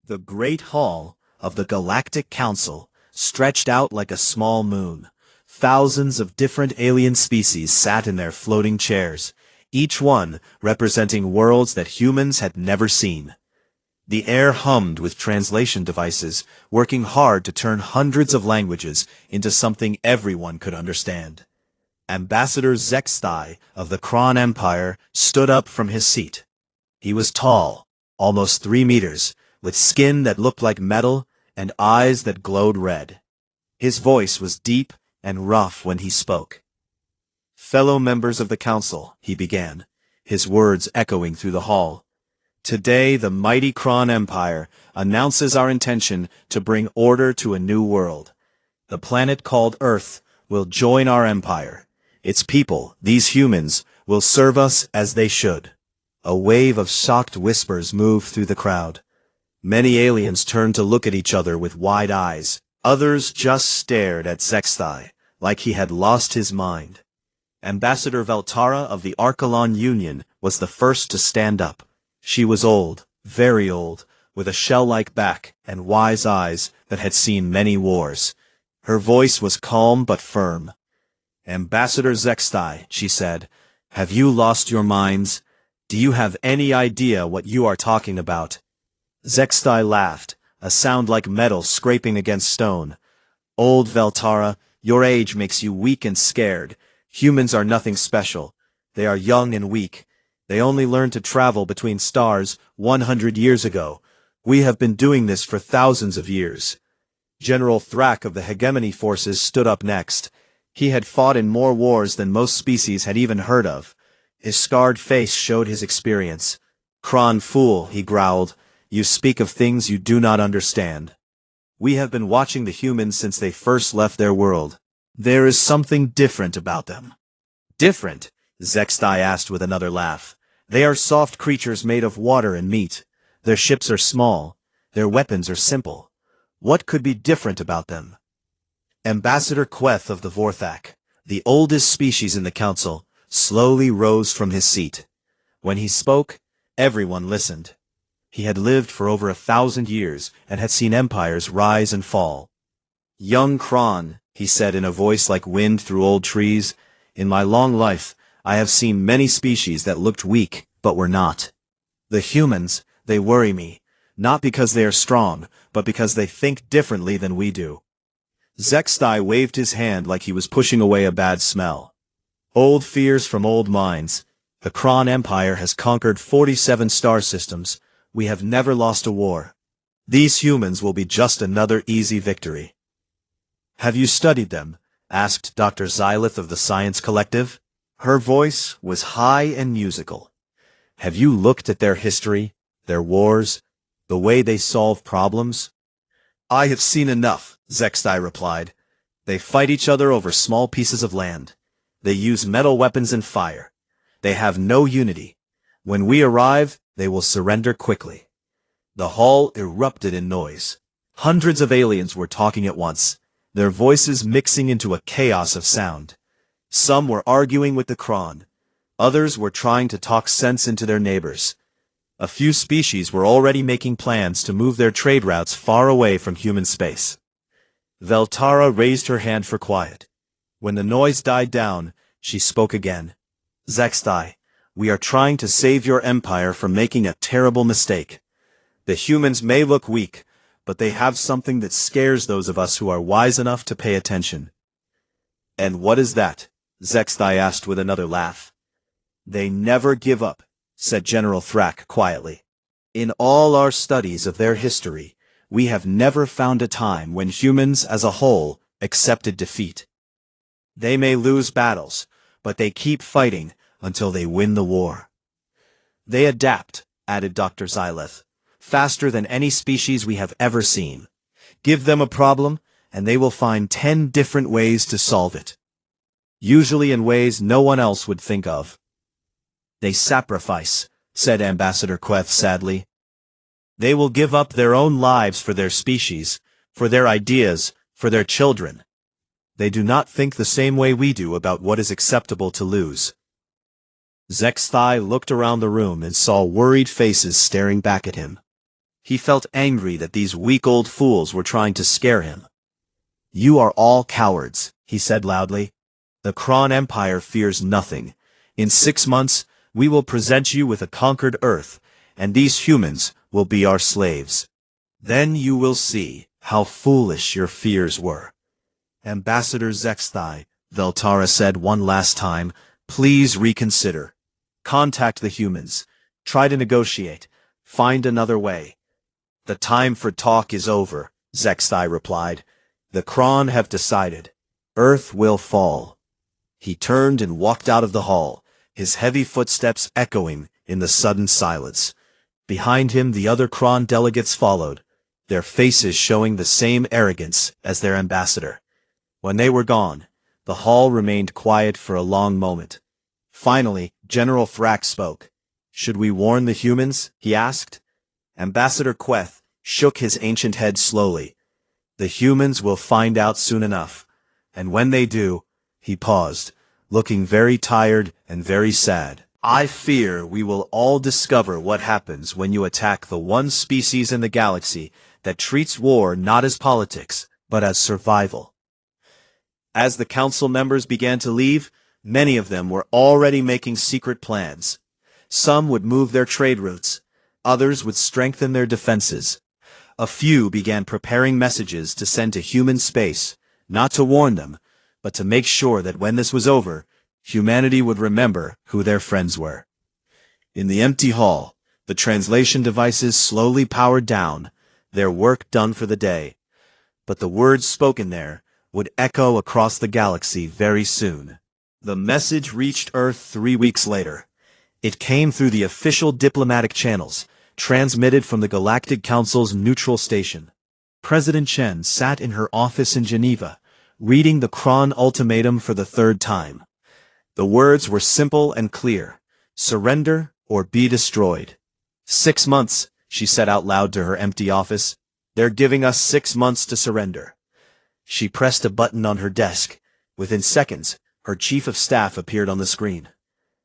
The Great Hall of the Galactic Council stretched out like a small moon. Thousands of different alien species sat in their floating chairs, each one representing worlds that humans had never seen. The air hummed with translation devices, working hard to turn hundreds of languages into something everyone could understand. Ambassador Zextai of the Kron Empire stood up from his seat. He was tall, almost 3 meters, with skin that looked like metal and eyes that glowed red. His voice was deep and rough when he spoke. "Fellow members of the council," he began, his words echoing through the hall. "Today the mighty Kron Empire announces our intention to bring order to a new world. The planet called Earth will join our empire. Its people, these humans, will serve us as they should." A wave of shocked whispers moved through the crowd. Many aliens turned to look at each other with wide eyes. Others just stared at Zextai, like he had lost his mind. Ambassador Veltara of the Archelon Union was the first to stand up. She was old, very old, with a shell-like back and wise eyes that had seen many wars. Her voice was calm but firm. "Ambassador Zextai," she said, "have you lost your minds? Do you have any idea what you are talking about?" Zextai laughed, a sound like metal scraping against stone. "Old Veltara, your age makes you weak and scared. Humans are nothing special. They are young and weak. They only learned to travel between stars 100 years ago. We have been doing this for thousands of years." General Thrak of the Hegemony Forces stood up next. He had fought in more wars than most species had even heard of. His scarred face showed his experience. "Kron fool," he growled. "You speak of things you do not understand. We have been watching the humans since they first left their world. There is something different about them." "Different?" Zextai asked with another laugh. "They are soft creatures made of water and meat. Their ships are small. Their weapons are simple. What could be different about them?" Ambassador Queth of the Vorthak, the oldest species in the council, slowly rose from his seat. When he spoke, everyone listened. He had lived for over 1,000 years and had seen empires rise and fall. "Young Kron," he said in a voice like wind through old trees, "in my long life, I have seen many species that looked weak, but were not. The humans, they worry me, not because they are strong, but because they think differently than we do." Zextai waved his hand like he was pushing away a bad smell. "Old fears from old minds. The Kron Empire has conquered 47 star systems. We have never lost a war. These humans will be just another easy victory." "Have you studied them?" asked Dr. Xylith of the Science Collective. Her voice was high and musical. "Have you looked at their history, their wars, the way they solve problems?" "I have seen enough," Zextai replied. "They fight each other over small pieces of land. They use metal weapons and fire. They have no unity. When we arrive, they will surrender quickly." The hall erupted in noise. Hundreds of aliens were talking at once, their voices mixing into a chaos of sound. Some were arguing with the Kron. Others were trying to talk sense into their neighbors. A few species were already making plans to move their trade routes far away from human space. Veltara raised her hand for quiet. When the noise died down, she spoke again. "Zextai, we are trying to save your empire from making a terrible mistake. The humans may look weak, but they have something that scares those of us who are wise enough to pay attention." "And what is that?" Zextai asked with another laugh. "They never give up," said General Thrak quietly. "In all our studies of their history, we have never found a time when humans as a whole accepted defeat. They may lose battles, but they keep fighting until they win the war." "They adapt," added Dr. Xylith, "faster than any species we have ever seen. Give them a problem, and they will find 10 different ways to solve it. Usually in ways no one else would think of." "They sacrifice," said Ambassador Queth sadly. "They will give up their own lives for their species, for their ideas, for their children. They do not think the same way we do about what is acceptable to lose." Zextai looked around the room and saw worried faces staring back at him. He felt angry that these weak old fools were trying to scare him. "You are all cowards," he said loudly. "The Kron Empire fears nothing. In 6 months, we will present you with a conquered Earth, and these humans will be our slaves. Then you will see how foolish your fears were." "Ambassador Zexthai," Veltara said one last time, "please reconsider. Contact the humans. Try to negotiate. Find another way." "The time for talk is over," Zexthai replied. "The Kron have decided. Earth will fall." He turned and walked out of the hall, his heavy footsteps echoing in the sudden silence. Behind him the other Kron delegates followed, their faces showing the same arrogance as their ambassador. When they were gone, the hall remained quiet for a long moment. Finally, General Thrax spoke. "Should we warn the humans?" he asked. Ambassador Queth shook his ancient head slowly. "The humans will find out soon enough, and when they do," he paused, looking very tired and very sad. "I fear we will all discover what happens when you attack the one species in the galaxy that treats war not as politics, but as survival." As the council members began to leave, many of them were already making secret plans. Some would move their trade routes, others would strengthen their defenses. A few began preparing messages to send to human space, not to warn them, but to make sure that when this was over, humanity would remember who their friends were. In the empty hall, the translation devices slowly powered down, their work done for the day. But the words spoken there would echo across the galaxy very soon. The message reached Earth 3 weeks later. It came through the official diplomatic channels, transmitted from the Galactic Council's neutral station. President Chen sat in her office in Geneva, reading the Kron ultimatum for the 3rd time. The words were simple and clear: surrender or be destroyed. 6 months, she said out loud to her empty office. "They're giving us 6 months to surrender." She pressed a button on her desk. Within seconds, her chief of staff appeared on the screen.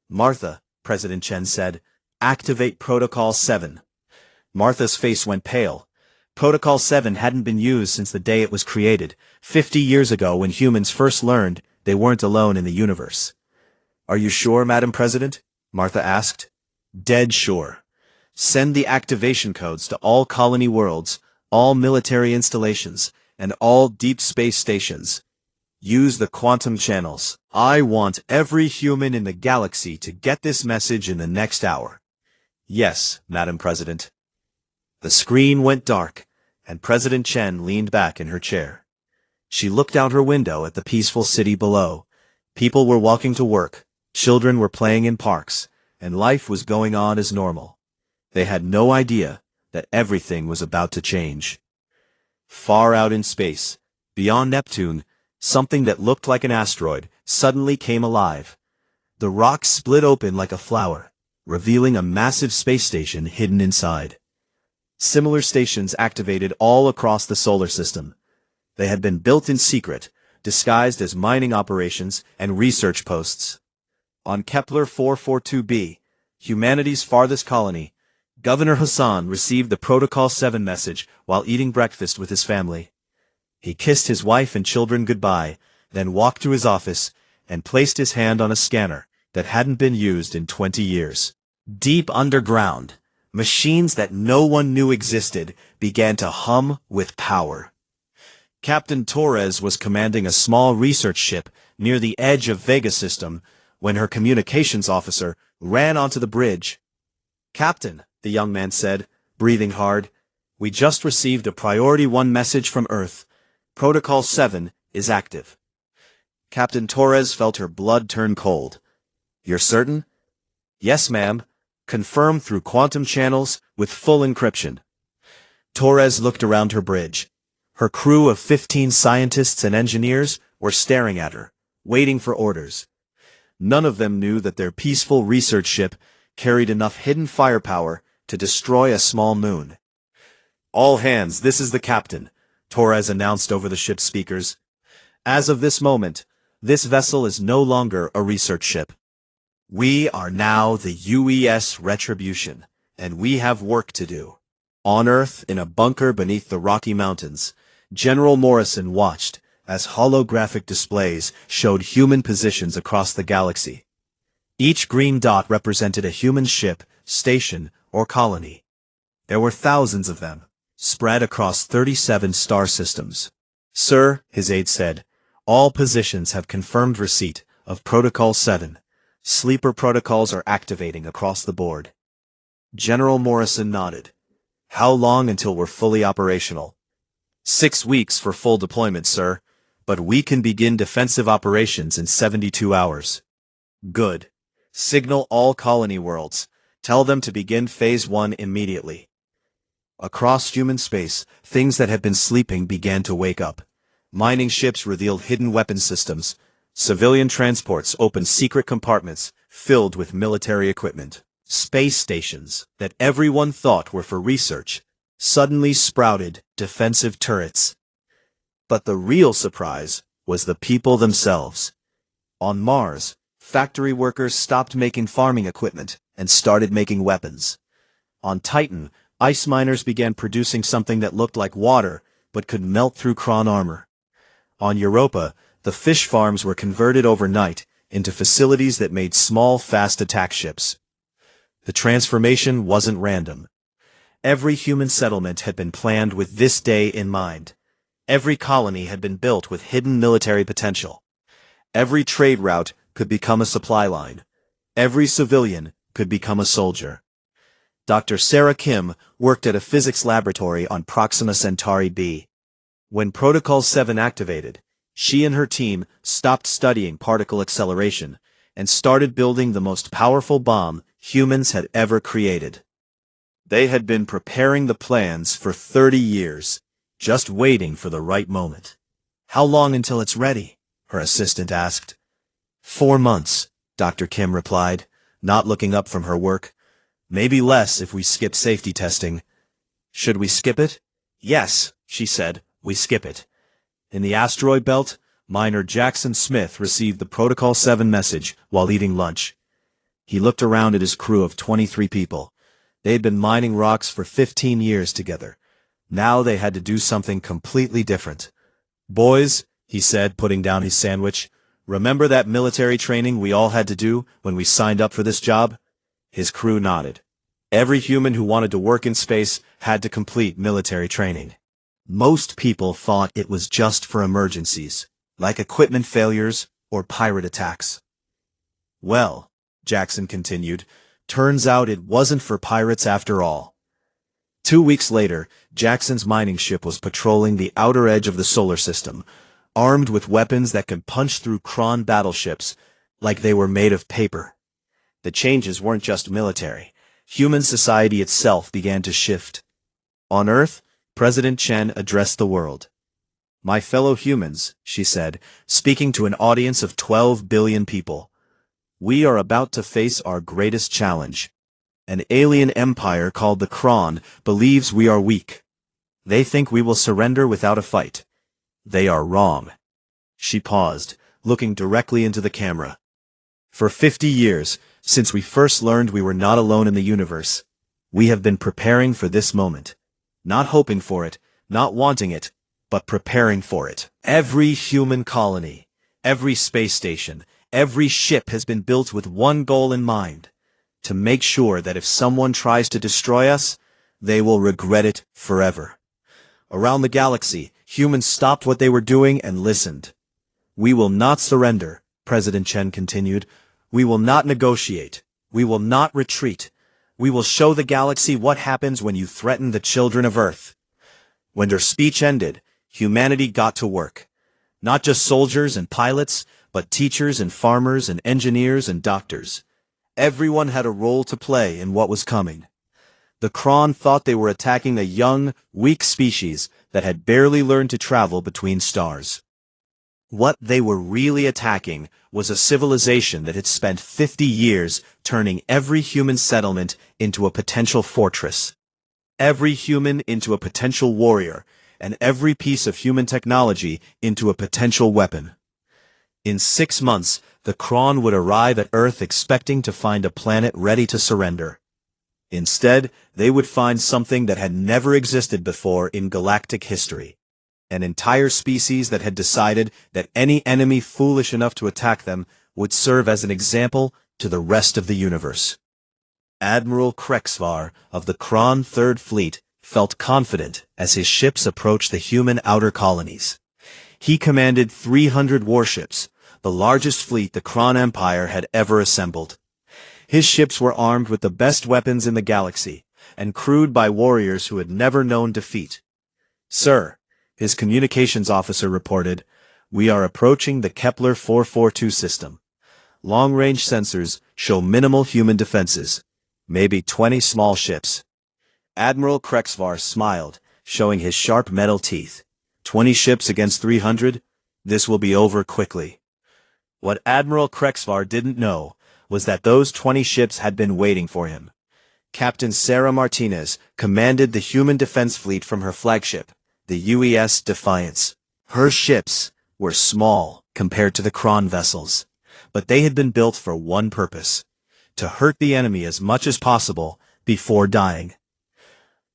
"Martha," President Chen said, "activate Protocol 7. Martha's face went pale. Protocol 7 hadn't been used since the day it was created, 50 years ago when humans first learned they weren't alone in the universe. "Are you sure, Madam President?" Martha asked. "Dead sure. Send the activation codes to all colony worlds, all military installations, and all deep space stations. Use the quantum channels. I want every human in the galaxy to get this message in the next hour." "Yes, Madam President." The screen went dark, and President Chen leaned back in her chair. She looked out her window at the peaceful city below. People were walking to work, children were playing in parks, and life was going on as normal. They had no idea that everything was about to change. Far out in space, beyond Neptune, something that looked like an asteroid suddenly came alive. The rock split open like a flower, revealing a massive space station hidden inside. Similar stations activated all across the solar system. They had been built in secret, disguised as mining operations and research posts. On Kepler 442b, humanity's farthest colony, Governor Hassan received the Protocol 7 message while eating breakfast with his family. He kissed his wife and children goodbye, then walked to his office and placed his hand on a scanner that hadn't been used in 20 years. Deep underground, machines that no one knew existed began to hum with power. Captain Torres was commanding a small research ship near the edge of Vega system when her communications officer ran onto the bridge. "Captain," the young man said, breathing hard, "we just received a Priority 1 message from Earth. Protocol 7 is active." Captain Torres felt her blood turn cold. "You're certain?" "Yes, ma'am. Confirmed through quantum channels with full encryption." Torres looked around her bridge. Her crew of 15 scientists and engineers were staring at her, waiting for orders. None of them knew that their peaceful research ship carried enough hidden firepower to destroy a small moon. "All hands, this is the captain," Torres announced over the ship's speakers. "As of this moment, this vessel is no longer a research ship. We are now the UES Retribution, and we have work to do. On Earth, in a bunker beneath the Rocky Mountains, General Morrison watched as holographic displays showed human positions across the galaxy. Each green dot represented a human ship, station, or colony. There were thousands of them, spread across 37 star systems. "Sir," his aide said, "all positions have confirmed receipt of Protocol 7. Sleeper protocols are activating across the board." General Morrison nodded. "How long until we're fully operational?" 6 weeks for full deployment, sir, but we can begin defensive operations in 72 hours. Good. Signal all colony worlds. Tell them to begin Phase 1 immediately. Across human space, things that had been sleeping began to wake up. Mining ships revealed hidden weapon systems. Civilian transports opened secret compartments filled with military equipment. Space stations that everyone thought were for research suddenly sprouted defensive turrets. But the real surprise was the people themselves. On Mars, factory workers stopped making farming equipment and started making weapons. On Titan, ice miners began producing something that looked like water but could melt through Kron armor. On Europa, the fish farms were converted overnight into facilities that made small, fast attack ships. The transformation wasn't random. Every human settlement had been planned with this day in mind. Every colony had been built with hidden military potential. Every trade route could become a supply line. Every civilian could become a soldier. Dr. Sarah Kim worked at a physics laboratory on Proxima Centauri b. When Protocol 7 activated, she and her team stopped studying particle acceleration and started building the most powerful bomb humans had ever created. They had been preparing the plans for 30 years, just waiting for the right moment. "How long until it's ready?" her assistant asked. 4 months, Dr. Kim replied, not looking up from her work. "Maybe less if we skip safety testing." "Should we skip it?" "Yes," she said, "we skip it." In the asteroid belt, miner Jackson Smith received the Protocol 7 message while eating lunch. He looked around at his crew of 23 people. They had been mining rocks for 15 years together. Now they had to do something completely different. "Boys," he said, putting down his sandwich, "remember that military training we all had to do when we signed up for this job?" His crew nodded. Every human who wanted to work in space had to complete military training. Most people thought it was just for emergencies, like equipment failures or pirate attacks. "Well," Jackson continued, "turns out it wasn't for pirates after all." 2 weeks later, Jackson's mining ship was patrolling the outer edge of the solar system, armed with weapons that could punch through Kron battleships like they were made of paper. The changes weren't just military. Human society itself began to shift. On Earth, President Chen addressed the world. "My fellow humans," she said, speaking to an audience of 12 billion people, "we are about to face our greatest challenge. An alien empire called the Kron believes we are weak. They think we will surrender without a fight. They are wrong." She paused, looking directly into the camera. "For 50 years, since we first learned we were not alone in the universe, we have been preparing for this moment. Not hoping for it, not wanting it, but preparing for it. Every human colony, every space station, every ship has been built with one goal in mind: to make sure that if someone tries to destroy us, they will regret it forever." Around the galaxy, humans stopped what they were doing and listened. "We will not surrender," President Chen continued. "We will not negotiate. We will not retreat. We will show the galaxy what happens when you threaten the children of Earth." When her speech ended, humanity got to work. Not just soldiers and pilots, but teachers and farmers and engineers and doctors. Everyone had a role to play in what was coming. The Kron thought they were attacking a young, weak species that had barely learned to travel between stars. What they were really attacking was a civilization that had spent 50 years turning every human settlement into a potential fortress, every human into a potential warrior, and every piece of human technology into a potential weapon. In 6 months, the Kron would arrive at Earth expecting to find a planet ready to surrender. Instead, they would find something that had never existed before in galactic history. An entire species that had decided that any enemy foolish enough to attack them would serve as an example to the rest of the universe. Admiral Krexvar of the Kron Third Fleet felt confident as his ships approached the human outer colonies. He commanded 300 warships, the largest fleet the Kron Empire had ever assembled. His ships were armed with the best weapons in the galaxy, and crewed by warriors who had never known defeat. "Sir," his communications officer reported, "we are approaching the Kepler 442 system. Long-range sensors show minimal human defenses, maybe 20 small ships." Admiral Krexvar smiled, showing his sharp metal teeth. 20 ships against 300? This will be over quickly. What Admiral Krexvar didn't know was that those 20 ships had been waiting for him. Captain Sarah Martinez commanded the human defense fleet from her flagship, the UES Defiance. Her ships were small compared to the Kron vessels, but they had been built for one purpose: to hurt the enemy as much as possible before dying.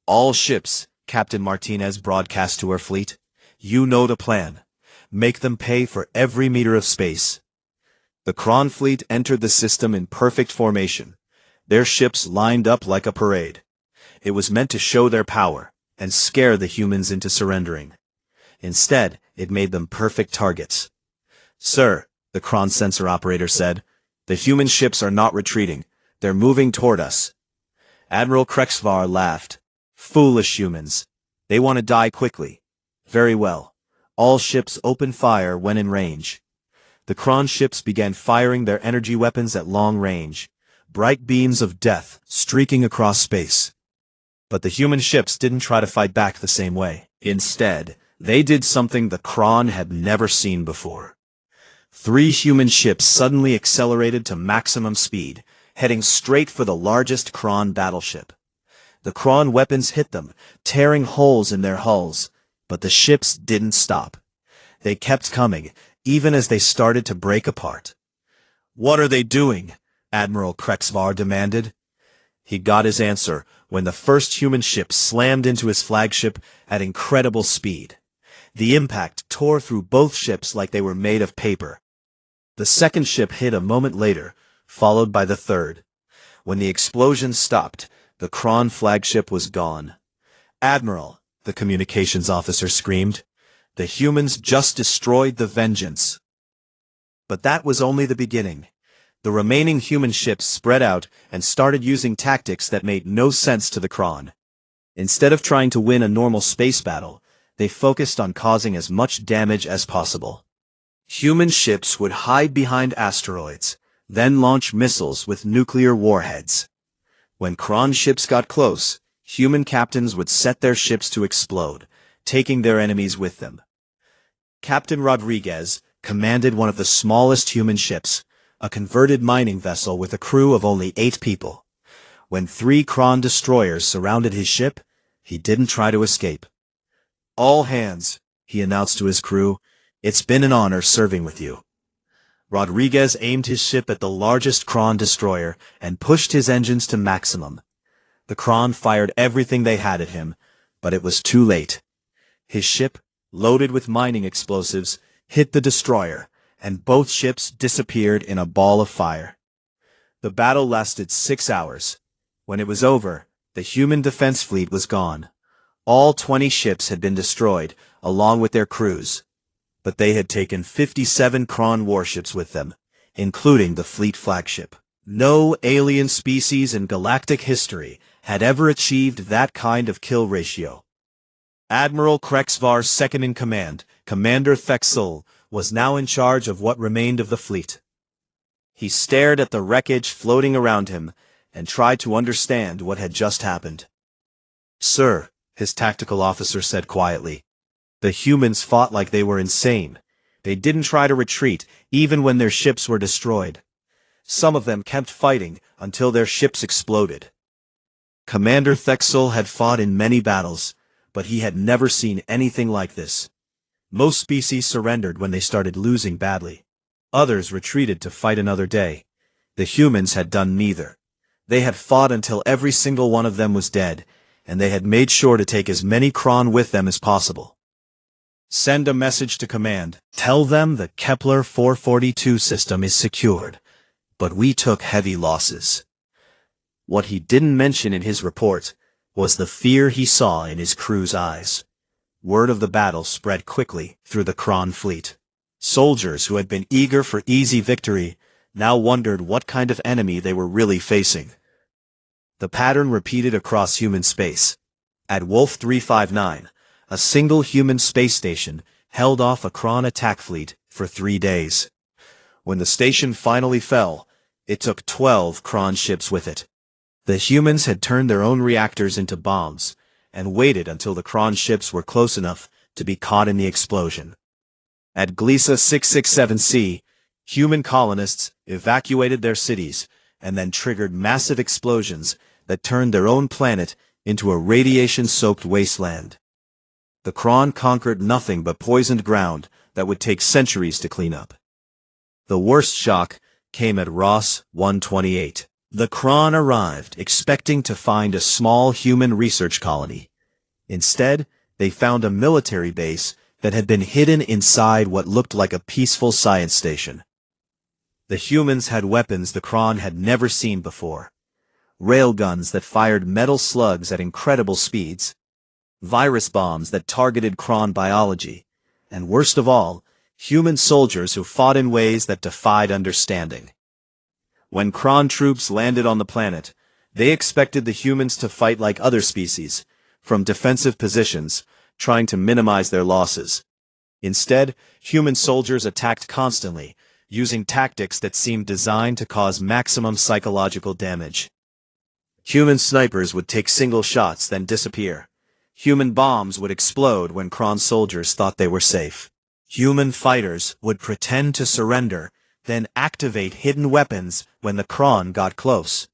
"All ships," Captain Martinez broadcast to her fleet, "you know the plan. Make them pay for every meter of space." The Kron fleet entered the system in perfect formation, their ships lined up like a parade. It was meant to show their power and scare the humans into surrendering. Instead, it made them perfect targets. "Sir," the Kron sensor operator said, "the human ships are not retreating. They're moving toward us." Admiral Krexvar laughed. "Foolish humans. They want to die quickly. Very well. All ships open fire when in range." The Kron ships began firing their energy weapons at long range, bright beams of death streaking across space. But the human ships didn't try to fight back the same way. Instead, they did something the Kron had never seen before. 3 human ships suddenly accelerated to maximum speed, heading straight for the largest Kron battleship. The Kron weapons hit them, tearing holes in their hulls, but the ships didn't stop. They kept coming, even as they started to break apart. "What are they doing?" Admiral Krexvar demanded. He got his answer when the first human ship slammed into his flagship at incredible speed. The impact tore through both ships like they were made of paper. The second ship hit a moment later, followed by the third. When the explosion stopped, the Kron flagship was gone. "Admiral," the communications officer screamed, "the humans just destroyed the Vengeance." But that was only the beginning. The remaining human ships spread out and started using tactics that made no sense to the Kron. Instead of trying to win a normal space battle, they focused on causing as much damage as possible. Human ships would hide behind asteroids, then launch missiles with nuclear warheads. When Kron ships got close, human captains would set their ships to explode, taking their enemies with them. Captain Rodriguez commanded one of the smallest human ships, a converted mining vessel with a crew of only 8 people. When 3 Kron destroyers surrounded his ship, he didn't try to escape. "All hands," he announced to his crew, "it's been an honor serving with you." Rodriguez aimed his ship at the largest Kron destroyer and pushed his engines to maximum. The Kron fired everything they had at him, but it was too late. His ship, loaded with mining explosives, hit the destroyer, and both ships disappeared in a ball of fire. The battle lasted 6 hours. When it was over, the human defense fleet was gone. All 20 ships had been destroyed, along with their crews. But they had taken 57 Kron warships with them, including the fleet flagship. No alien species in galactic history had ever achieved that kind of kill ratio. Admiral Krexvar's second-in-command, Commander Thexel, was now in charge of what remained of the fleet. He stared at the wreckage floating around him and tried to understand what had just happened. "Sir," his tactical officer said quietly, "the humans fought like they were insane. They didn't try to retreat, even when their ships were destroyed. Some of them kept fighting until their ships exploded." Commander Thexel had fought in many battles, but he had never seen anything like this. Most species surrendered when they started losing badly. Others retreated to fight another day. The humans had done neither. They had fought until every single one of them was dead, and they had made sure to take as many Kron with them as possible. Send a message to command. Tell them the Kepler 442 system is secured, but we took heavy losses. What he didn't mention in his report was the fear he saw in his crew's eyes. Word of the battle spread quickly through the Kron fleet. Soldiers who had been eager for easy victory now wondered what kind of enemy they were really facing. The pattern repeated across human space. At Wolf 359, a single human space station held off a Kron attack fleet for 3 days. When the station finally fell, it took 12 Kron ships with it. The humans had turned their own reactors into bombs and waited until the Kron ships were close enough to be caught in the explosion. At Gliese 667c, human colonists evacuated their cities and then triggered massive explosions that turned their own planet into a radiation-soaked wasteland. The Kron conquered nothing but poisoned ground that would take centuries to clean up. The worst shock came at Ross 128. The Kron arrived expecting to find a small human research colony. Instead, they found a military base that had been hidden inside what looked like a peaceful science station. The humans had weapons the Kron had never seen before. Railguns that fired metal slugs at incredible speeds, virus bombs that targeted Kron biology, and worst of all, human soldiers who fought in ways that defied understanding. When Kron troops landed on the planet, they expected the humans to fight like other species, from defensive positions, trying to minimize their losses. Instead, human soldiers attacked constantly, using tactics that seemed designed to cause maximum psychological damage. Human snipers would take single shots then disappear. Human bombs would explode when Kron soldiers thought they were safe. Human fighters would pretend to surrender, then activate hidden weapons when the Kron got close.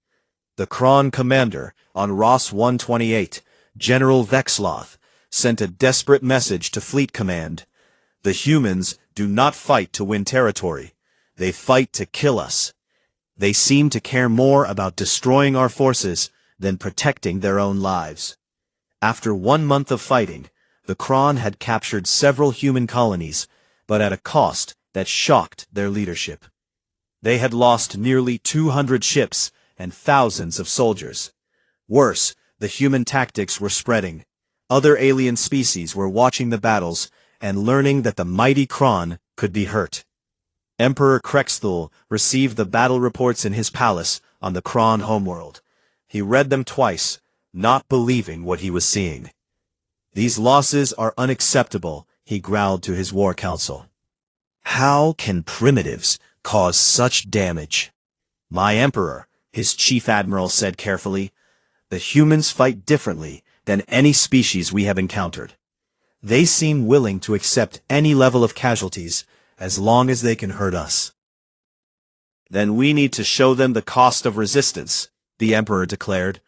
The Kron commander, on Ross 128, General Vexloth, sent a desperate message to Fleet Command. The humans do not fight to win territory. They fight to kill us. They seem to care more about destroying our forces than protecting their own lives. After 1 month of fighting, the Kron had captured several human colonies, but at a cost that shocked their leadership. They had lost nearly 200 ships and thousands of soldiers. Worse, the human tactics were spreading. Other alien species were watching the battles and learning that the mighty Kron could be hurt. Emperor Krexthul received the battle reports in his palace on the Kron homeworld. He read them twice, not believing what he was seeing. "These losses are unacceptable," he growled to his war council. "How can primitives cause such damage?" "My emperor," his chief admiral said carefully, "the humans fight differently than any species we have encountered. They seem willing to accept any level of casualties as long as they can hurt us." "Then we need to show them the cost of resistance," the emperor declared.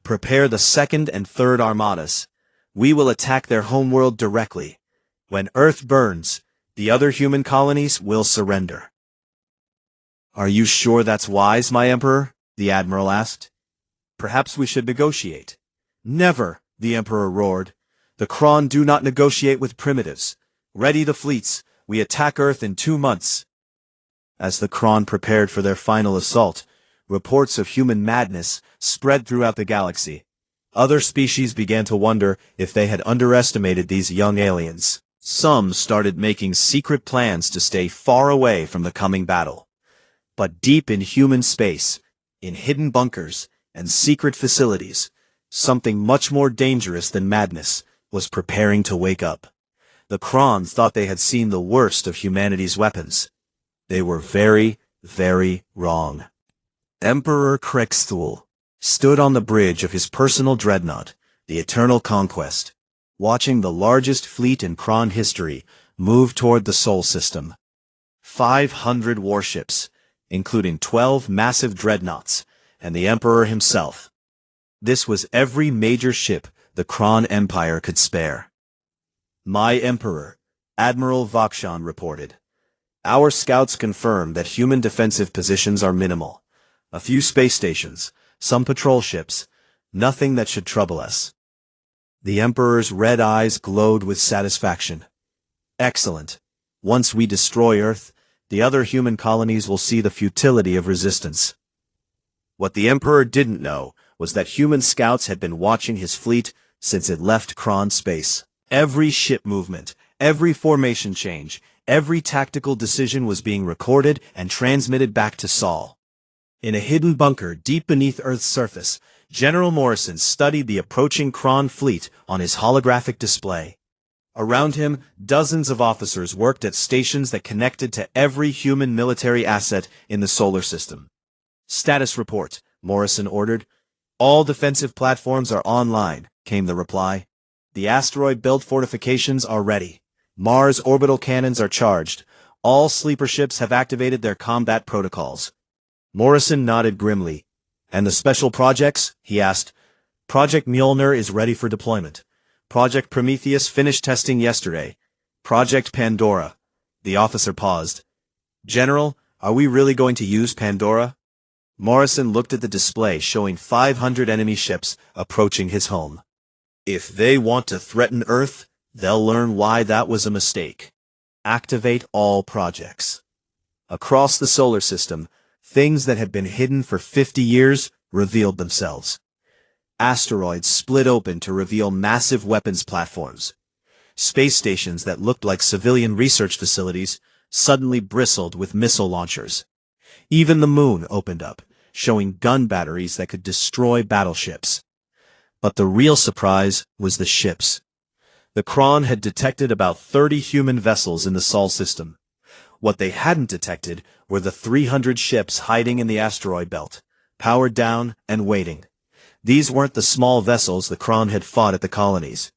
"Prepare the 2nd and 3rd armadas. We will attack their homeworld directly. When Earth burns, the other human colonies will surrender." "Are you sure that's wise, my emperor?" the admiral asked. "Perhaps we should negotiate." "Never," the emperor roared. "The Kron do not negotiate with primitives. Ready the fleets. We attack Earth in 2 months. As the Kron prepared for their final assault, reports of human madness spread throughout the galaxy. Other species began to wonder if they had underestimated these young aliens. Some started making secret plans to stay far away from the coming battle. But deep in human space, in hidden bunkers and secret facilities, something much more dangerous than madness was preparing to wake up. The Kron thought they had seen the worst of humanity's weapons. They were very, very wrong. Emperor Krexthul stood on the bridge of his personal dreadnought, the Eternal Conquest, watching the largest fleet in Kron history move toward the Sol system. 500 warships, including 12 massive dreadnoughts, and the Emperor himself. This was every major ship the Kron Empire could spare. "My Emperor," Admiral Vakshan reported. "Our scouts confirm that human defensive positions are minimal. A few space stations, some patrol ships. Nothing that should trouble us. The Emperor's red eyes glowed with satisfaction. Excellent. Once we destroy Earth, the other human colonies will see the futility of resistance. What the Emperor didn't know was that human scouts had been watching his fleet since it left Kron space. Every ship movement, every formation change, every tactical decision was being recorded and transmitted back to Sol. In a hidden bunker deep beneath Earth's surface, General Morrison studied the approaching Kron fleet on his holographic display. Around him, dozens of officers worked at stations that connected to every human military asset in the solar system. Status report, Morrison ordered. All defensive platforms are online, came the reply. The asteroid belt fortifications are ready. Mars orbital cannons are charged. All sleeper ships have activated their combat protocols. Morrison nodded grimly. And the special projects? He asked. Project Mjolnir is ready for deployment. Project Prometheus finished testing yesterday. Project Pandora. The officer paused. General, are we really going to use Pandora? Morrison looked at the display showing 500 enemy ships approaching his home. If they want to threaten Earth, they'll learn why that was a mistake. Activate all projects. Across the solar system, things that had been hidden for 50 years revealed themselves. Asteroids split open to reveal massive weapons platforms. Space stations that looked like civilian research facilities suddenly bristled with missile launchers. Even the moon opened up, showing gun batteries that could destroy battleships. But the real surprise was the ships. The Kron had detected about 30 human vessels in the Sol system. What they hadn't detected were the 300 ships hiding in the asteroid belt, powered down and waiting. These weren't the small vessels the Kron had fought at the colonies.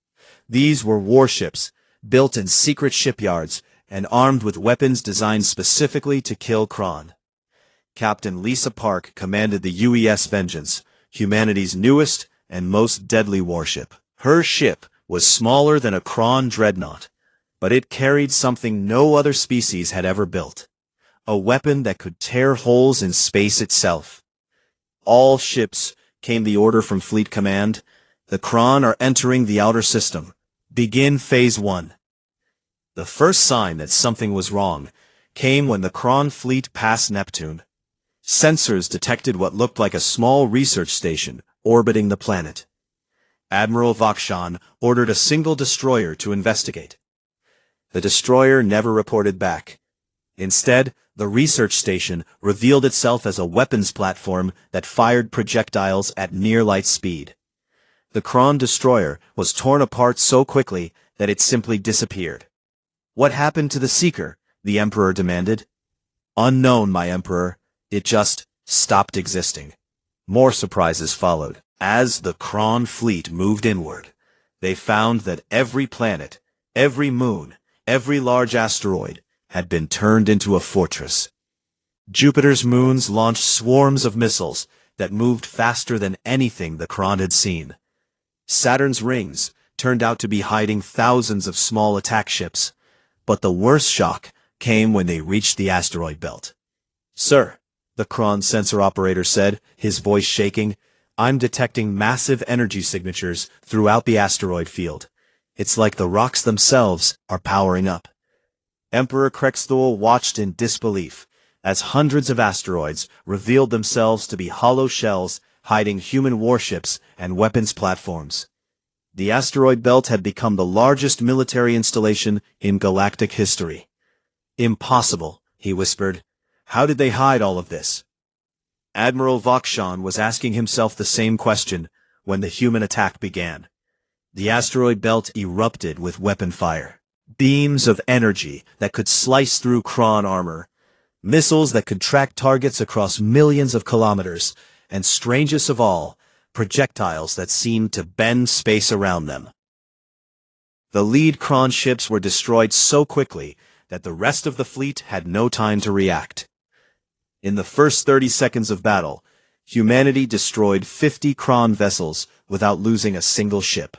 These were warships, built in secret shipyards and armed with weapons designed specifically to kill Kron. Captain Lisa Park commanded the UES Vengeance, humanity's newest and most deadly warship. Her ship was smaller than a Kron dreadnought, but it carried something no other species had ever built. A weapon that could tear holes in space itself. All ships, came the order from Fleet Command. The Kron are entering the outer system. Begin Phase 1. The first sign that something was wrong came when the Kron fleet passed Neptune. Sensors detected what looked like a small research station orbiting the planet. Admiral Vakshan ordered a single destroyer to investigate. The destroyer never reported back. Instead, the research station revealed itself as a weapons platform that fired projectiles at near-light speed. The Kron destroyer was torn apart so quickly that it simply disappeared. What happened to the Seeker? The Emperor demanded. Unknown, my Emperor. It just stopped existing. More surprises followed. As the Kron fleet moved inward, they found that every planet, every moon, every large asteroid had been turned into a fortress. Jupiter's moons launched swarms of missiles that moved faster than anything the Kron had seen. Saturn's rings turned out to be hiding thousands of small attack ships, but the worst shock came when they reached the asteroid belt. Sir, the Kron sensor operator said, his voice shaking, I'm detecting massive energy signatures throughout the asteroid field. It's like the rocks themselves are powering up. Emperor Krexthul watched in disbelief as hundreds of asteroids revealed themselves to be hollow shells hiding human warships and weapons platforms. The asteroid belt had become the largest military installation in galactic history. Impossible, he whispered. How did they hide all of this? Admiral Vakshan was asking himself the same question when the human attack began. The asteroid belt erupted with weapon fire. Beams of energy that could slice through Kron armor. Missiles that could track targets across millions of kilometers. And strangest of all, projectiles that seemed to bend space around them. The lead Kron ships were destroyed so quickly that the rest of the fleet had no time to react. In the first 30 seconds of battle, humanity destroyed 50 Kron vessels without losing a single ship.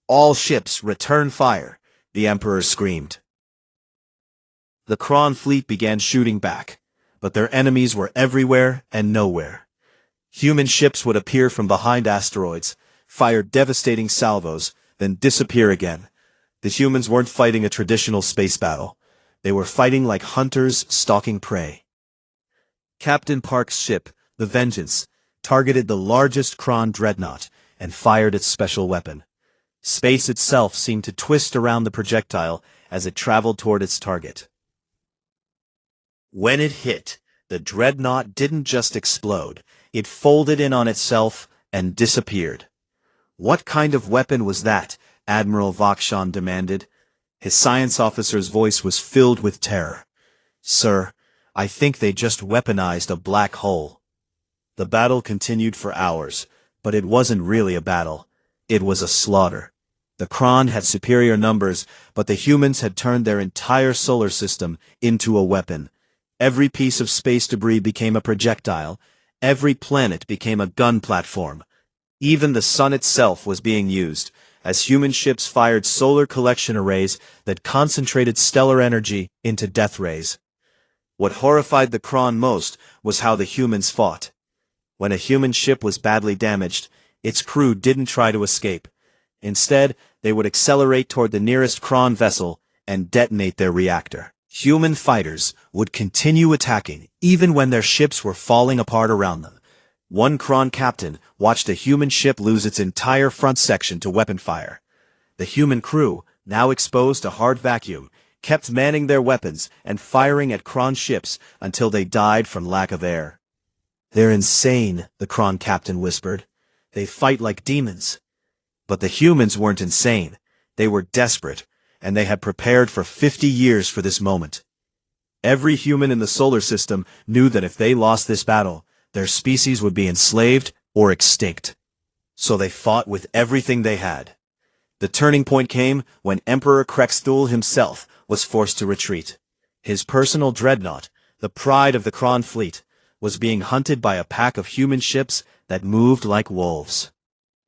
All ships return fire, the Emperor screamed. The Kron fleet began shooting back, but their enemies were everywhere and nowhere. Human ships would appear from behind asteroids, fire devastating salvos, then disappear again. The humans weren't fighting a traditional space battle. They were fighting like hunters stalking prey. Captain Park's ship, the Vengeance, targeted the largest Kron dreadnought and fired its special weapon. Space itself seemed to twist around the projectile as it traveled toward its target. When it hit, the dreadnought didn't just explode, it folded in on itself and disappeared. "What kind of weapon was that?" Admiral Vakshan demanded. His science officer's voice was filled with terror. "Sir, I think they just weaponized a black hole." The battle continued for hours, but it wasn't really a battle. It was a slaughter. The Kron had superior numbers, but the humans had turned their entire solar system into a weapon. Every piece of space debris became a projectile. Every planet became a gun platform. Even the sun itself was being used, as human ships fired solar collection arrays that concentrated stellar energy into death rays. What horrified the Kron most was how the humans fought. When a human ship was badly damaged, its crew didn't try to escape. Instead, they would accelerate toward the nearest Kron vessel and detonate their reactor. Human fighters would continue attacking even when their ships were falling apart around them. One Kron captain watched a human ship lose its entire front section to weapon fire. The human crew, now exposed to hard vacuum, kept manning their weapons and firing at Kron ships until they died from lack of air. "They're insane," the Kron captain whispered. "They fight like demons." But the humans weren't insane. They were desperate, and they had prepared for 50 years for this moment. Every human in the solar system knew that if they lost this battle, their species would be enslaved or extinct. So they fought with everything they had. The turning point came when Emperor Krexthul himself was forced to retreat. His personal dreadnought, the pride of the Kron fleet, was being hunted by a pack of human ships that moved like wolves.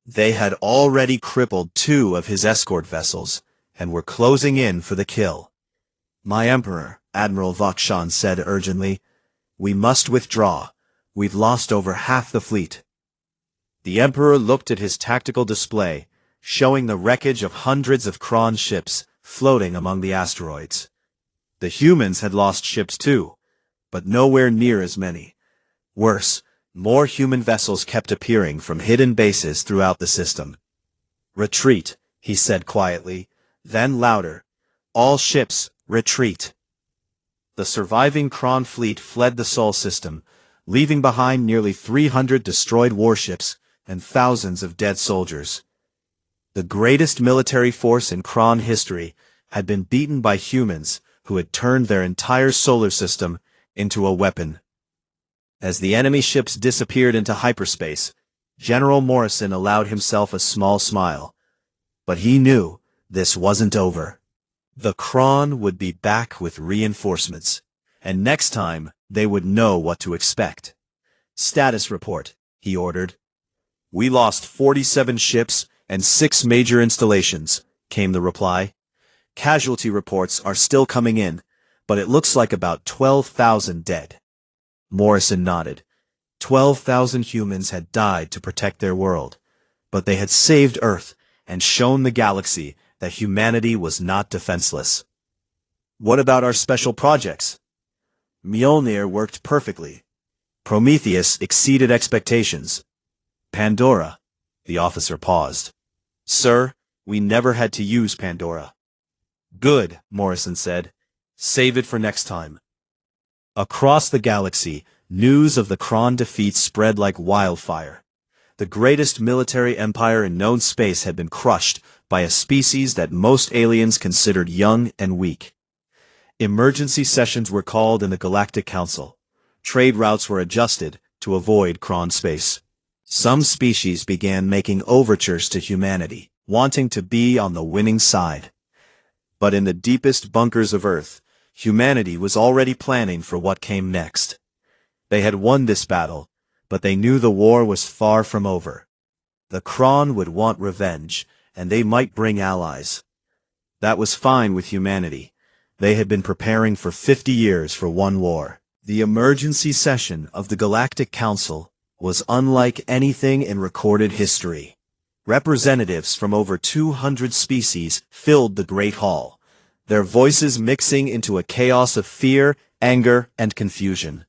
They had already crippled 2 of his escort vessels, and were closing in for the kill. "My Emperor," Admiral Vakshan said urgently, "we must withdraw. We've lost over half the fleet." The Emperor looked at his tactical display, showing the wreckage of hundreds of Kron ships floating among the asteroids. The humans had lost ships too, but nowhere near as many. Worse, more human vessels kept appearing from hidden bases throughout the system. "Retreat," he said quietly, then louder, "All ships, retreat." The surviving Kron fleet fled the Sol system, leaving behind nearly 300 destroyed warships and thousands of dead soldiers. The greatest military force in Kron history had been beaten by humans who had turned their entire solar system into a weapon. As the enemy ships disappeared into hyperspace, General Morrison allowed himself a small smile. But he knew this wasn't over. The Kron would be back with reinforcements, and next time they would know what to expect. "Status report," he ordered. "We lost 47 ships and 6 major installations," came the reply. "Casualty reports are still coming in, but it looks like about 12,000 dead." Morrison nodded. 12,000 humans had died to protect their world, but they had saved Earth and shown the galaxy that humanity was not defenseless. "What about our special projects?" "Mjolnir worked perfectly. Prometheus exceeded expectations. Pandora," the officer paused. "Sir, we never had to use Pandora." "Good," Morrison said. "Save it for next time." Across the galaxy, news of the Kron defeat spread like wildfire. The greatest military empire in known space had been crushed by a species that most aliens considered young and weak. Emergency sessions were called in the Galactic Council. Trade routes were adjusted to avoid Kron space. Some species began making overtures to humanity, wanting to be on the winning side. But in the deepest bunkers of Earth, humanity was already planning for what came next. They had won this battle, but they knew the war was far from over. The Kron would want revenge, and they might bring allies. That was fine with humanity. They had been preparing for 50 years for one war. The emergency session of the Galactic Council was unlike anything in recorded history. Representatives from over 200 species filled the Great Hall, their voices mixing into a chaos of fear, anger, and confusion.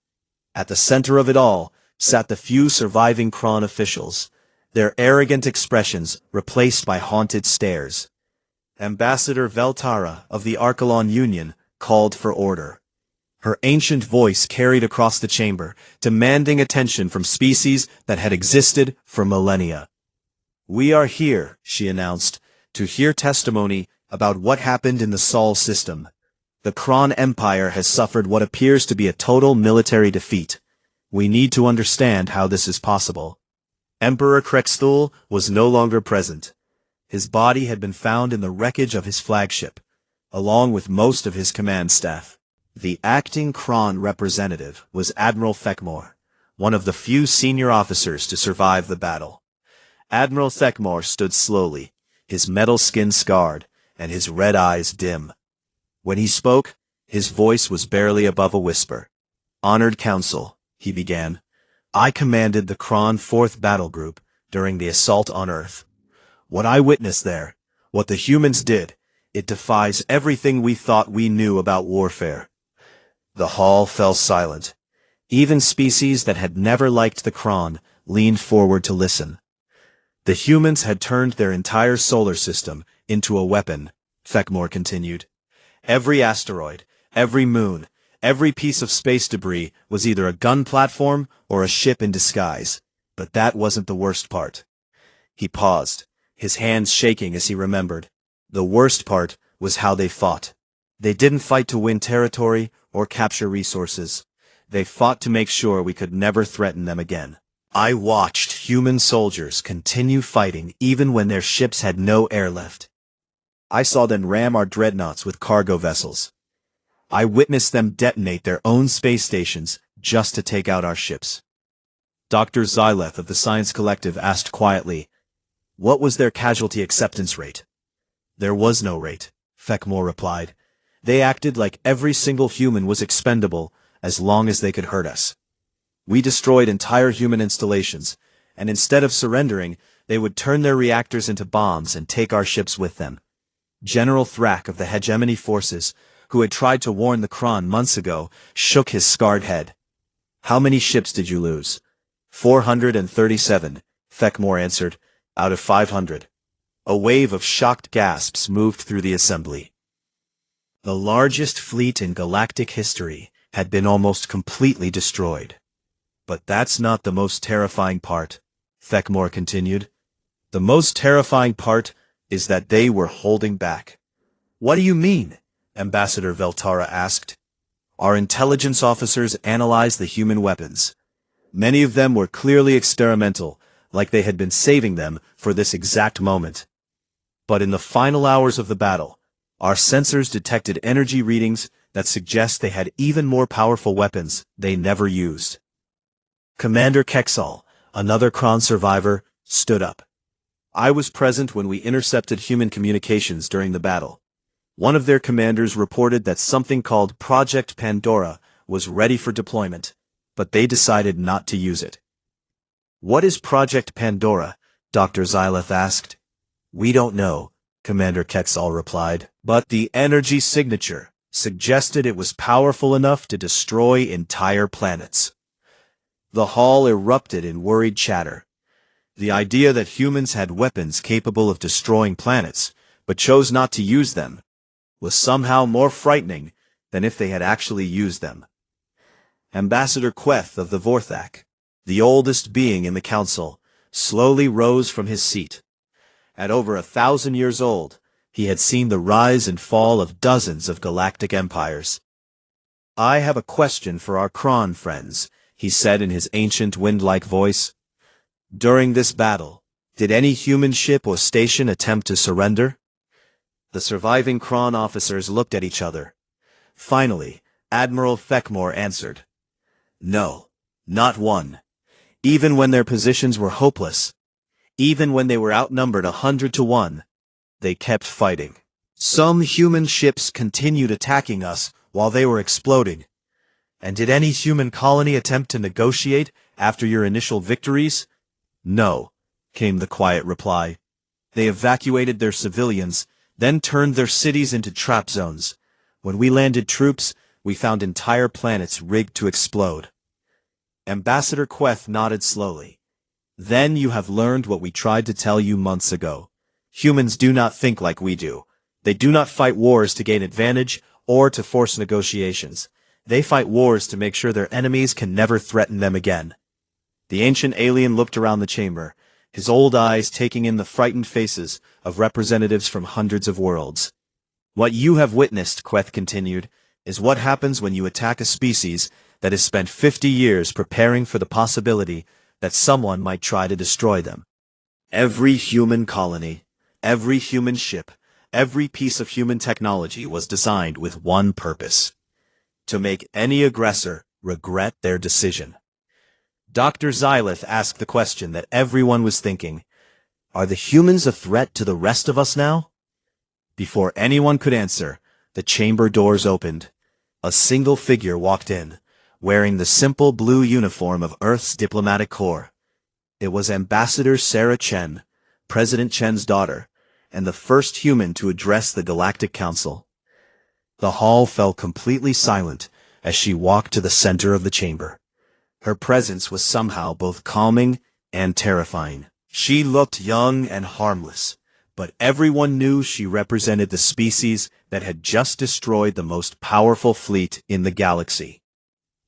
At the center of it all sat the few surviving Kron officials, their arrogant expressions replaced by haunted stares. Ambassador Veltara of the Archelon Union called for order. Her ancient voice carried across the chamber, demanding attention from species that had existed for millennia. "We are here," she announced, "to hear testimony about what happened in the Sol system. The Kron Empire has suffered what appears to be a total military defeat. We need to understand how this is possible." Emperor Krexthul was no longer present. His body had been found in the wreckage of his flagship, along with most of his command staff. The acting Kron representative was Admiral Thekmor, one of the few senior officers to survive the battle. Admiral Thekmor stood slowly, his metal skin scarred, and his red eyes dim. When he spoke, his voice was barely above a whisper. "Honored Council," he began, "I commanded the Kron 4th Battle Group during the assault on Earth. What I witnessed there, what the humans did, it defies everything we thought we knew about warfare." The hall fell silent. Even species that had never liked the Kron leaned forward to listen. "The humans had turned their entire solar system into a weapon," Thekmor continued. "Every asteroid, every moon, every piece of space debris was either a gun platform or a ship in disguise. But that wasn't the worst part." He paused, his hands shaking as he remembered. The worst part was how they fought. They didn't fight to win territory or capture resources. They fought to make sure we could never threaten them again. I watched human soldiers continue fighting even when their ships had no air left. I saw them ram our dreadnoughts with cargo vessels. I witnessed them detonate their own space stations just to take out our ships. Dr. Xyleth of the Science Collective asked quietly, "What was their casualty acceptance rate?" "There was no rate," Thekmor replied. "They acted like every single human was expendable as long as they could hurt us. We destroyed entire human installations, and instead of surrendering, they would turn their reactors into bombs and take our ships with them." General Thrak of the Hegemony Forces, who had tried to warn the Kron months ago, shook his scarred head. "How many ships did you lose?" 437, Thekmor answered, "out of 500. A wave of shocked gasps moved through the assembly. The largest fleet in galactic history had been almost completely destroyed. "But that's not the most terrifying part," Thekmor continued. "The most terrifying part is that they were holding back." "What do you mean?" Ambassador Veltara asked. "Our intelligence officers analyzed the human weapons. Many of them were clearly experimental, like they had been saving them for this exact moment. But in the final hours of the battle, our sensors detected energy readings that suggest they had even more powerful weapons they never used." Commander Kexal, another Kron survivor, stood up. "I was present when we intercepted human communications during the battle. One of their commanders reported that something called Project Pandora was ready for deployment, but they decided not to use it." "What is Project Pandora?" Dr. Xyleth asked. "We don't know," Commander Kexal replied, "but the energy signature suggested it was powerful enough to destroy entire planets." The hall erupted in worried chatter. The idea that humans had weapons capable of destroying planets, but chose not to use them, was somehow more frightening than if they had actually used them. Ambassador Queth of the Vorthak, the oldest being in the council, slowly rose from his seat. At over 1,000 years old, he had seen the rise and fall of dozens of galactic empires. "I have a question for our Kron friends," he said in his ancient wind-like voice. "During this battle, did any human ship or station attempt to surrender?" The surviving Kron officers looked at each other. Finally, Admiral Thekmor answered. "No, not one. Even when their positions were hopeless, even when they were outnumbered 100 to 1, they kept fighting. Some human ships continued attacking us while they were exploding. And did any human colony attempt to negotiate after your initial victories? No, came the quiet reply. They evacuated their civilians, then turned their cities into trap zones. When we landed troops, we found entire planets rigged to explode. Ambassador Queth nodded slowly. Then you have learned what we tried to tell you months ago. Humans do not think like we do. They do not fight wars to gain advantage or to force negotiations. They fight wars to make sure their enemies can never threaten them again. The ancient alien looked around the chamber, his old eyes taking in the frightened faces of representatives from hundreds of worlds. What you have witnessed, Queth continued, is what happens when you attack a species that has spent 50 years preparing for the possibility that someone might try to destroy them. Every human colony, every human ship, every piece of human technology was designed with one purpose: to make any aggressor regret their decision. Dr. Xylith asked the question that everyone was thinking. Are the humans a threat to the rest of us now? Before anyone could answer, the chamber doors opened. A single figure walked in, wearing the simple blue uniform of Earth's diplomatic corps. It was Ambassador Sarah Chen, President Chen's daughter, and the first human to address the Galactic Council. The hall fell completely silent as she walked to the center of the chamber. Her presence was somehow both calming and terrifying. She looked young and harmless, but everyone knew she represented the species that had just destroyed the most powerful fleet in the galaxy.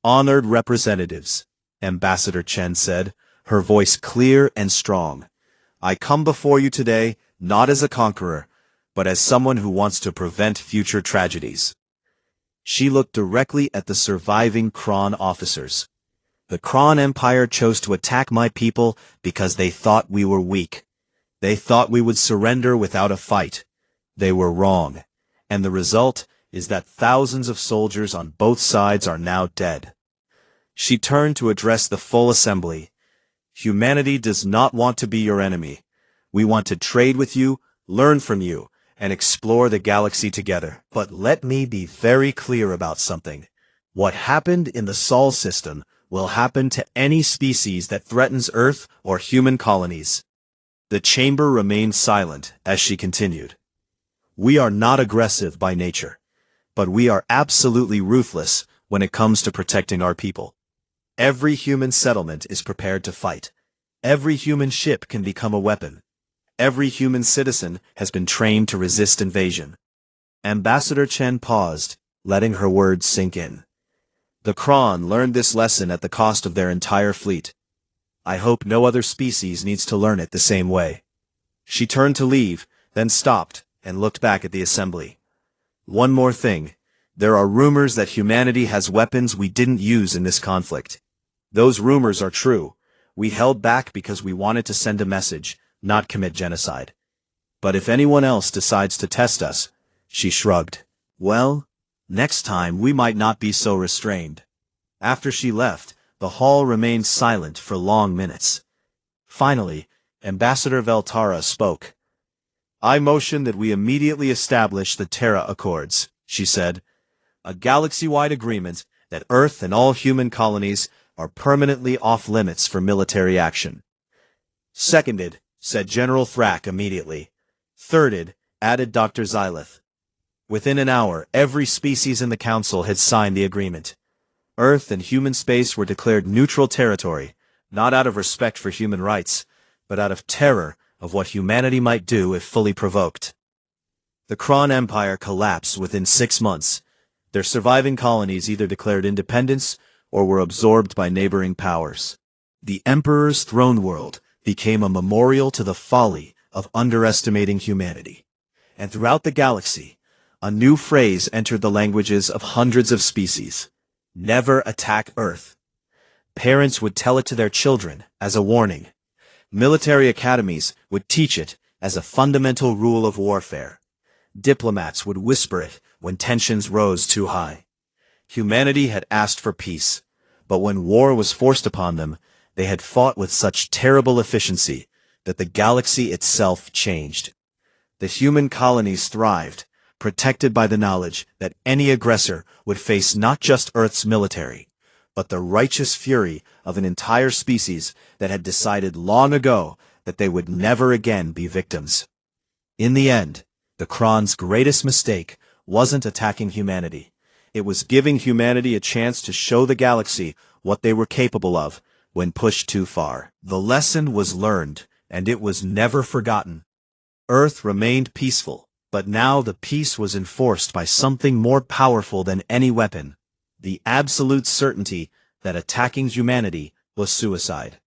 Honored representatives, Ambassador Chen said, her voice clear and strong. I come before you today not as a conqueror, but as someone who wants to prevent future tragedies. She looked directly at the surviving Kron officers. The Kron Empire chose to attack my people because they thought we were weak. They thought we would surrender without a fight. They were wrong, and the result is that thousands of soldiers on both sides are now dead. She turned to address the full assembly. Humanity does not want to be your enemy. We want to trade with you, learn from you, and explore the galaxy together. But let me be very clear about something. What happened in the Sol system will happen to any species that threatens Earth or human colonies. The chamber remained silent as she continued. We are not aggressive by nature, but we are absolutely ruthless when it comes to protecting our people. Every human settlement is prepared to fight. Every human ship can become a weapon. Every human citizen has been trained to resist invasion. Ambassador Chen paused, letting her words sink in. The Kron learned this lesson at the cost of their entire fleet. I hope no other species needs to learn it the same way. She turned to leave, then stopped and looked back at the assembly. One more thing. There are rumors that humanity has weapons we didn't use in this conflict. Those rumors are true. We held back because we wanted to send a message, not commit genocide. But if anyone else decides to test us, she shrugged. Well, next time we might not be so restrained. After she left, the hall remained silent for long minutes. Finally, Ambassador Veltara spoke. I motion that we immediately establish the Terra Accords, she said. A galaxy-wide agreement that Earth and all human colonies are permanently off-limits for military action. Seconded, said General Thrak immediately. Thirded, added Dr. Xylith. Within an hour, every species in the Council had signed the agreement. Earth and human space were declared neutral territory, not out of respect for human rights, but out of terror of what humanity might do if fully provoked. The Kron Empire collapsed within 6 months. Their surviving colonies either declared independence or were absorbed by neighboring powers. The Emperor's throne world became a memorial to the folly of underestimating humanity. And throughout the galaxy, a new phrase entered the languages of hundreds of species. Never attack Earth. Parents would tell it to their children as a warning. Military academies would teach it as a fundamental rule of warfare. Diplomats would whisper it when tensions rose too high. Humanity had asked for peace, but when war was forced upon them, they had fought with such terrible efficiency that the galaxy itself changed. The human colonies thrived, protected by the knowledge that any aggressor would face not just Earth's military, but the righteous fury of an entire species that had decided long ago that they would never again be victims. In the end, the Kron's greatest mistake wasn't attacking humanity. It was giving humanity a chance to show the galaxy what they were capable of when pushed too far. The lesson was learned, and it was never forgotten. Earth remained peaceful, but now the peace was enforced by something more powerful than any weapon: the absolute certainty that attacking humanity was suicide.